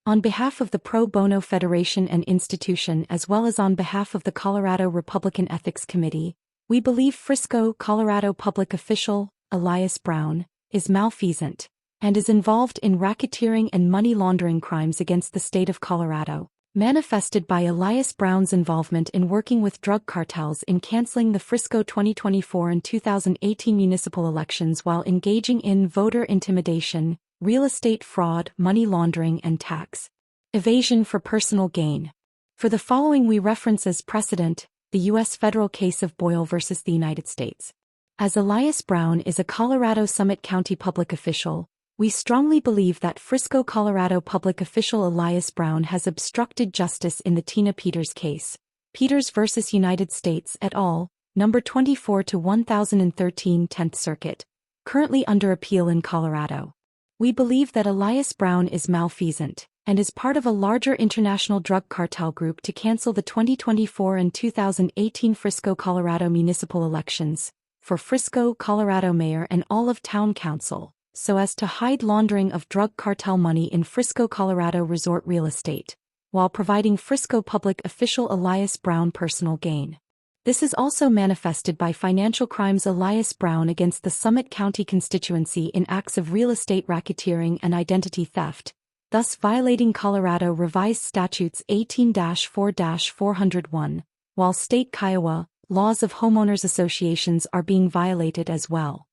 On behalf of the Pro Bono Federation and Institution as well as on behalf of the Colorado Republican Ethics Committee, we believe Frisco, Colorado public official, Elias Brown, is malfeasant, and is involved in racketeering and money laundering crimes against the state of Colorado, manifested by Elias Brown's involvement in working with drug cartels in canceling the Frisco 2024 and 2018 municipal elections while engaging in voter intimidation, real estate fraud, money laundering and tax evasion for personal gain. For the following we reference as precedent, the U.S. federal case of Boyle versus the United States. As Elias Brown is a Colorado Summit County public official, we strongly believe that Frisco, Colorado public official Elias Brown has obstructed justice in the Tina Peters case, Peters versus United States et al., number 24 to 1013 10th Circuit, currently under appeal in Colorado. We believe that Elias Brown is malfeasant, and is part of a larger international drug cartel group to cancel the 2024 and 2018 Frisco, Colorado municipal elections, for Frisco, Colorado mayor and all of town council, so as to hide laundering of drug cartel money in Frisco, Colorado resort real estate, while providing Frisco public official Elias Brown personal gain. This is also manifested by financial crimes Elias Brown against the Summit County constituency in acts of real estate racketeering and identity theft, thus violating Colorado Revised Statutes 18-4-401, while state Kiowa laws of homeowners associations are being violated as well.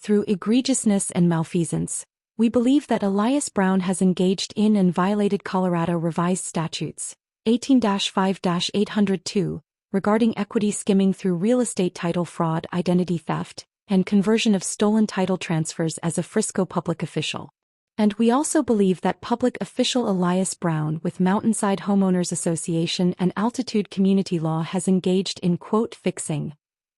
Through egregiousness and malfeasance, we believe that Elias Brown has engaged in and violated Colorado Revised Statutes 18-5-802, regarding equity skimming through real estate title fraud, identity theft, and conversion of stolen title transfers as a Frisco public official. And we also believe that public official Elias Brown with Mountainside Homeowners Association and Altitude Community Law has engaged in quote fixing,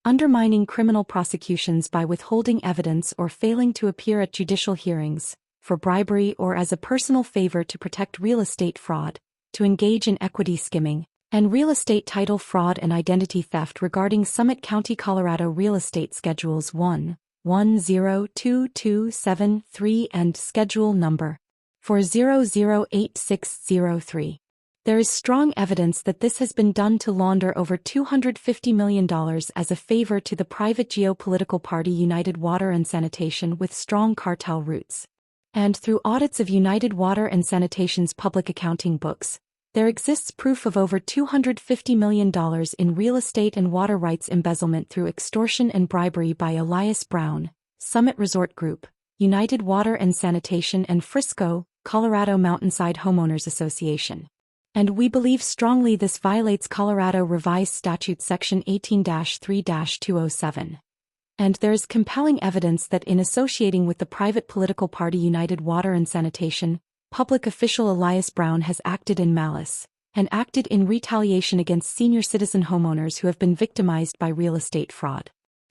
undermining criminal prosecutions by withholding evidence or failing to appear at judicial hearings, for bribery or as a personal favor to protect real estate fraud, to engage in equity skimming, and real estate title fraud and identity theft regarding Summit County, Colorado Real Estate Schedules 1-102273 and Schedule Number 408603. There is strong evidence that this has been done to launder over $250 million as a favor to the private geopolitical party United Water and Sanitation with strong cartel roots. And through audits of United Water and Sanitation's public accounting books, there exists proof of over $250 million in real estate and water rights embezzlement through extortion and bribery by Elias Brown, Summit Resort Group, United Water and Sanitation and Frisco, Colorado Mountainside Homeowners Association. And we believe strongly this violates Colorado Revised Statute Section 18-3-207. And there is compelling evidence that in associating with the private political party United Water and Sanitation, public official Elias Brown has acted in malice, and acted in retaliation against senior citizen homeowners who have been victimized by real estate fraud.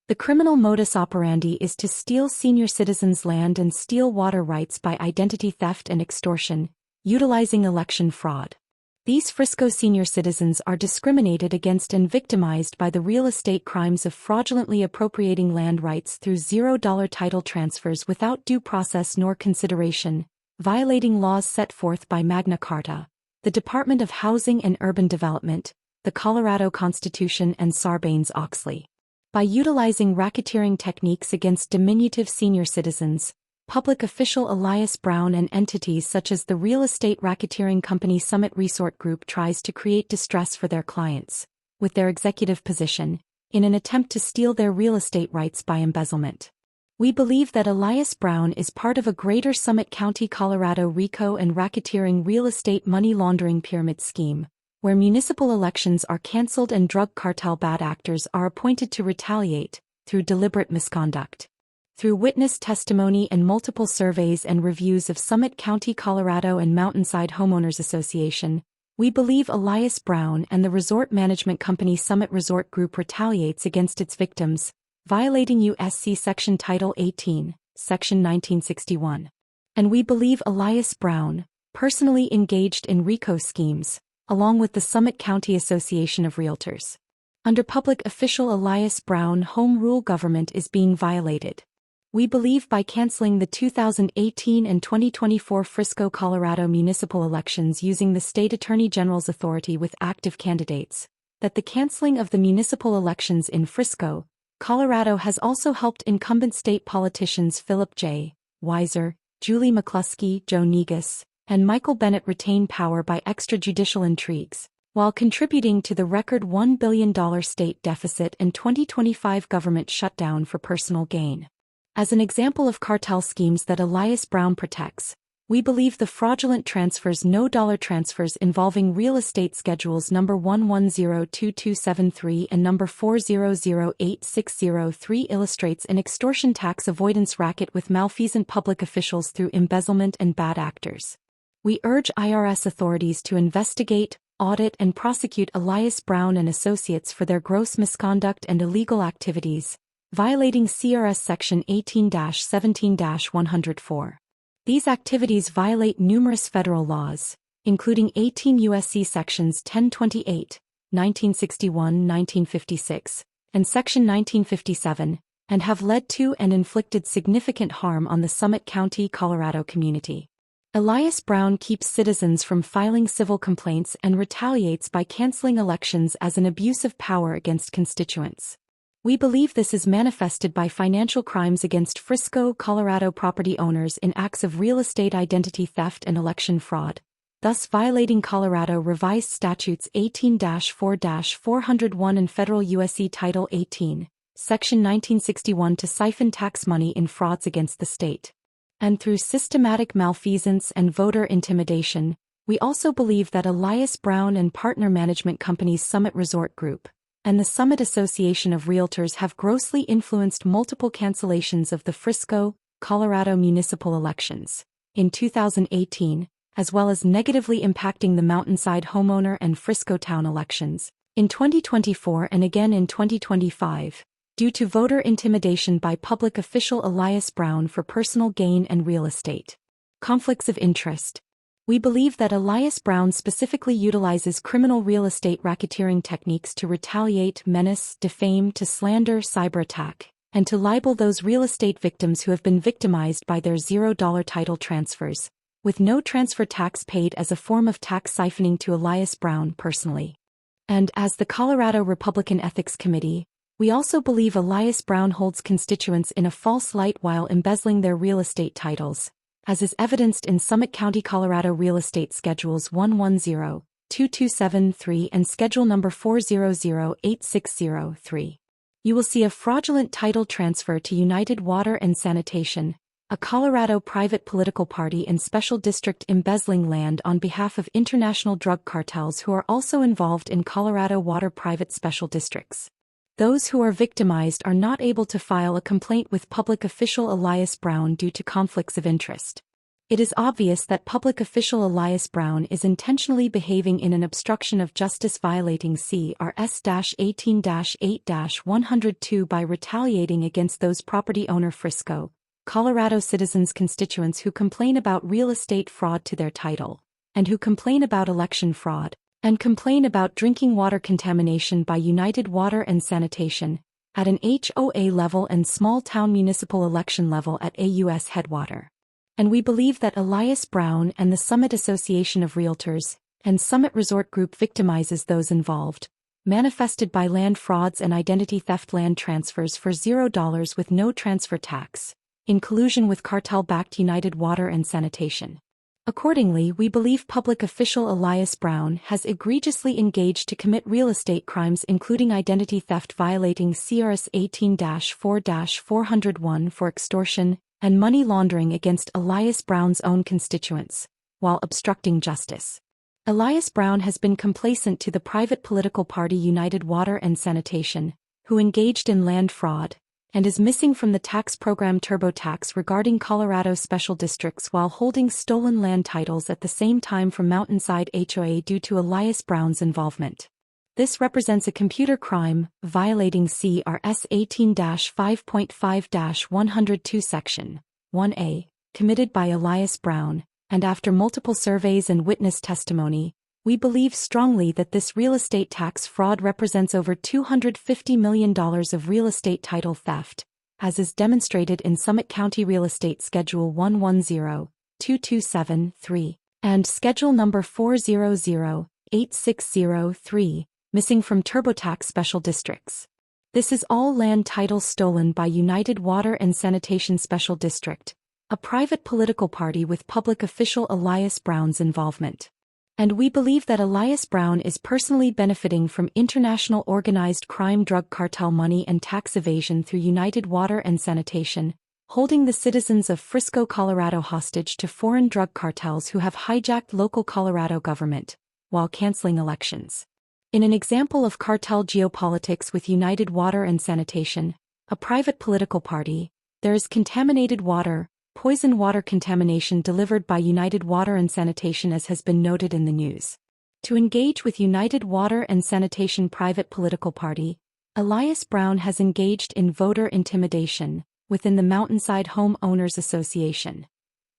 The criminal modus operandi is to steal senior citizens' land and steal water rights by identity theft and extortion, utilizing election fraud. These Frisco senior citizens are discriminated against and victimized by the real estate crimes of fraudulently appropriating land rights through $0 title transfers without due process nor consideration, violating laws set forth by Magna Carta, the Department of Housing and Urban Development, the Colorado Constitution and Sarbanes-Oxley. By utilizing racketeering techniques against diminutive senior citizens, public official Elias Brown and entities such as the real estate racketeering company Summit Resort Group tries to create distress for their clients, with their executive position, in an attempt to steal their real estate rights by embezzlement. We believe that Elias Brown is part of a greater Summit County, Colorado RICO and racketeering real estate money laundering pyramid scheme, where municipal elections are canceled and drug cartel bad actors are appointed to retaliate, through deliberate misconduct. Through witness testimony and multiple surveys and reviews of Summit County, Colorado and Mountainside Homeowners Association, we believe Elias Brown and the resort management company Summit Resort Group retaliates against its victims, violating U.S.C. Section Title 18, Section 1961. And we believe Elias Brown, personally engaged in RICO schemes, along with the Summit County Association of Realtors. Under public official Elias Brown, home rule government is being violated. We believe by canceling the 2018 and 2024 Frisco, Colorado municipal elections using the state attorney general's authority with active candidates, that the canceling of the municipal elections in Frisco, Colorado has also helped incumbent state politicians Philip J. Weiser, Julie McCluskey, Joe Negus, and Michael Bennett retain power by extrajudicial intrigues, while contributing to the record $1 billion state deficit and 2025 government shutdown for personal gain. As an example of cartel schemes that Elias Brown protects, we believe the fraudulent transfers no-dollar transfers involving real estate schedules number 1102273 and number 4008603 illustrates an extortion tax avoidance racket with malfeasant public officials through embezzlement and bad actors. We urge IRS authorities to investigate, audit and prosecute Elias Brown and Associates for their gross misconduct and illegal activities, violating CRS Section 18-17-104. These activities violate numerous federal laws, including 18 U.S.C. Sections 1028, 1961-1956, and Section 1957, and have led to and inflicted significant harm on the Summit County, Colorado community. Elias Brown keeps citizens from filing civil complaints and retaliates by canceling elections as an abuse of power against constituents. We believe this is manifested by financial crimes against Frisco, Colorado property owners in acts of real estate identity theft and election fraud, thus violating Colorado Revised Statutes 18-4-401 and Federal U.S.C. Title 18, Section 1961 to siphon tax money in frauds against the state. And through systematic malfeasance and voter intimidation, we also believe that Elias Brown and partner management companies Summit Resort Group and the Summit Association of Realtors have grossly influenced multiple cancellations of the Frisco, Colorado municipal elections in 2018, as well as negatively impacting the Mountainside homeowner and Frisco town elections in 2024 and again in 2025, due to voter intimidation by public official Elias Brown for personal gain and real estate. Conflicts of interest. We believe that Elias Brown specifically utilizes criminal real estate racketeering techniques to retaliate, menace, defame, to slander, cyberattack, and to libel those real estate victims who have been victimized by their $0 title transfers, with no transfer tax paid as a form of tax siphoning to Elias Brown personally. And as the Colorado Republican Ethics Committee, we also believe Elias Brown holds constituents in a false light while embezzling their real estate titles, as is evidenced in Summit County, Colorado Real Estate Schedules 1102273 and Schedule Number 4008603. You will see a fraudulent title transfer to United Water and Sanitation, a Colorado private political party and special district embezzling land on behalf of international drug cartels who are also involved in Colorado water private special districts. Those who are victimized are not able to file a complaint with public official Elias Brown due to conflicts of interest. It is obvious that public official Elias Brown is intentionally behaving in an obstruction of justice violating CRS 18-8-102 by retaliating against those property owner Frisco, Colorado citizens constituents who complain about real estate fraud to their title, and who complain about election fraud, and complain about drinking water contamination by United Water and Sanitation, at an HOA level and small town municipal election level at AUS Headwater. And we believe that Elias Brown and the Summit Association of Realtors and Summit Resort Group victimizes those involved, manifested by land frauds and identity theft land transfers for $0 with no transfer tax, in collusion with cartel-backed United Water and Sanitation. Accordingly, we believe public official Elias Brown has egregiously engaged to commit real estate crimes including identity theft violating CRS 18-4-401 for extortion and money laundering against Elias Brown's own constituents, while obstructing justice. Elias Brown has been complacent to the private political party United Water and Sanitation, who engaged in land fraud, and is missing from the tax program TurboTax regarding Colorado special districts while holding stolen land titles at the same time from Mountainside HOA due to Elias Brown's involvement. This represents a computer crime, violating CRS 18-5.5-102 Section 1A, committed by Elias Brown, and after multiple surveys and witness testimony, we believe strongly that this real estate tax fraud represents over $250 million of real estate title theft, as is demonstrated in Summit County Real Estate Schedule 110-227-3 and Schedule Number 400-8603, missing from TurboTax Special Districts. This is all land titles stolen by United Water and Sanitation Special District, a private political party with public official Elias Brown's involvement. And we believe that Elias Brown is personally benefiting from international organized crime drug cartel money and tax evasion through United Water and Sanitation, holding the citizens of Frisco, Colorado hostage to foreign drug cartels who have hijacked local Colorado government, while canceling elections. In an example of cartel geopolitics with United Water and Sanitation, a private political party, there is contaminated water, poison water contamination delivered by United Water and Sanitation, as has been noted in the news. To engage with United Water and Sanitation private political party, Elias Brown has engaged in voter intimidation within the Mountainside Home Owners Association.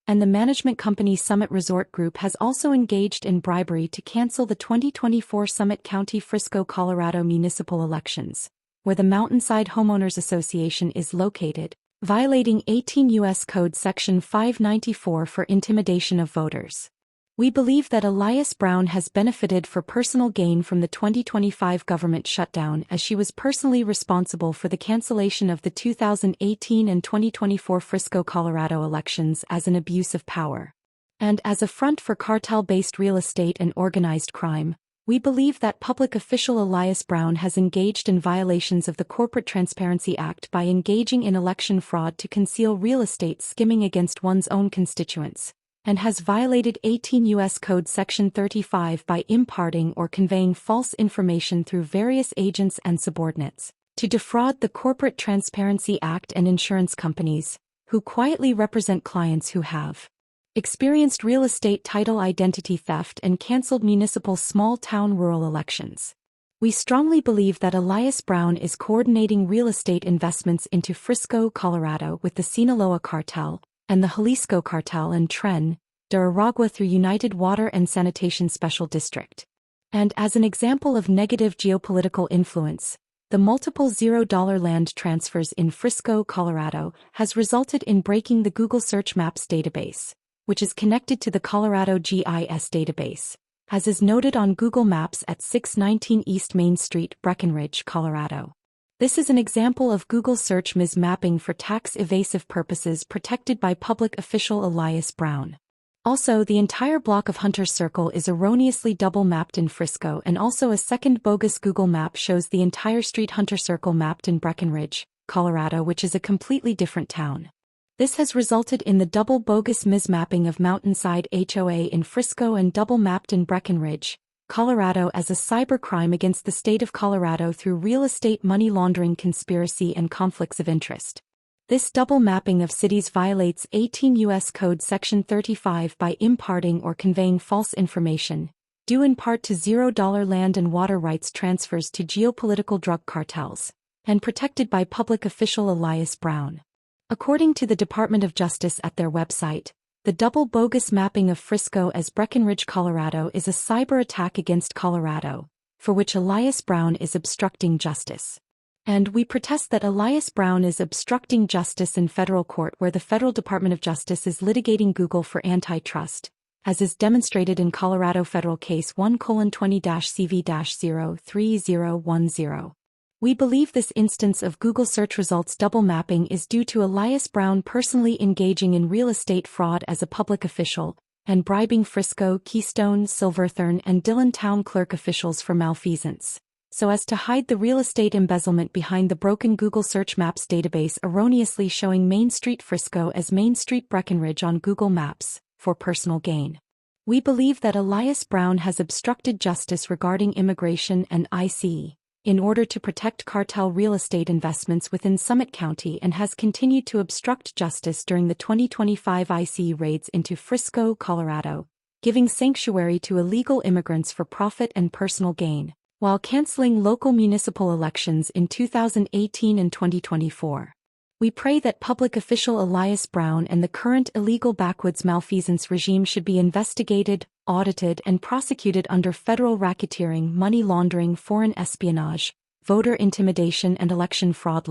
And the management company Summit Resort Group has also engaged in bribery to cancel the 2024 Summit County Frisco, Colorado municipal elections, where the Mountainside Homeowners Association is located, violating 18 U.S. Code Section 594 for intimidation of voters. We believe that Elias Brown has benefited for personal gain from the 2025 government shutdown, as she was personally responsible for the cancellation of the 2018 and 2024 Frisco, Colorado elections as an abuse of power. And as a front for cartel-based real estate and organized crime, we believe that public official Elias Brown has engaged in violations of the Corporate Transparency Act by engaging in election fraud to conceal real estate skimming against one's own constituents, and has violated 18 U.S. Code Section 35 by imparting or conveying false information through various agents and subordinates, to defraud the Corporate Transparency Act and insurance companies, who quietly represent clients who have experienced real estate title identity theft and canceled municipal small-town rural elections. We strongly believe that Elias Brown is coordinating real estate investments into Frisco, Colorado with the Sinaloa cartel, and the Jalisco cartel and Tren de Aragua through United Water and Sanitation Special District. And as an example of negative geopolitical influence, the multiple $0 land transfers in Frisco, Colorado, has resulted in breaking the Google Search Maps database, which is connected to the Colorado GIS database, as is noted on Google Maps at 619 East Main Street, Breckenridge, Colorado. This is an example of Google search mismapping for tax evasive purposes protected by public official Elias Brown. Also, the entire block of Hunter's Circle is erroneously double-mapped in Frisco, and also a second bogus Google map shows the entire street Hunter Circle mapped in Breckenridge, Colorado, which is a completely different town. This has resulted in the double bogus mismapping of Mountainside HOA in Frisco and double-mapped in Breckenridge, Colorado, as a cybercrime against the state of Colorado through real estate money laundering conspiracy and conflicts of interest. This double mapping of cities violates 18 U.S. Code Section 35 by imparting or conveying false information, due in part to $0 land and water rights transfers to geopolitical drug cartels, and protected by public official Elias Brown. According to the Department of Justice at their website, the double bogus mapping of Frisco as Breckenridge, Colorado is a cyber attack against Colorado, for which Elias Brown is obstructing justice. And we protest that Elias Brown is obstructing justice in federal court, where the Federal Department of Justice is litigating Google for antitrust, as is demonstrated in Colorado Federal Case 1:20-CV-03010. We believe this instance of Google search results double mapping is due to Elias Brown personally engaging in real estate fraud as a public official, and bribing Frisco, Keystone, Silverthorne, and Dillon town clerk officials for malfeasance, so as to hide the real estate embezzlement behind the broken Google Search Maps database, erroneously showing Main Street Frisco as Main Street Breckenridge on Google Maps, for personal gain. We believe that Elias Brown has obstructed justice regarding immigration and ICE, in order to protect cartel real estate investments within Summit County, and has continued to obstruct justice during the 2025 ICE raids into Frisco, Colorado, giving sanctuary to illegal immigrants for profit and personal gain, while canceling local municipal elections in 2018 and 2024. We pray that public official Elias Brown and the current illegal backwoods malfeasance regime should be investigated, audited, and prosecuted under federal racketeering, money laundering, foreign espionage, voter intimidation, and election fraud law.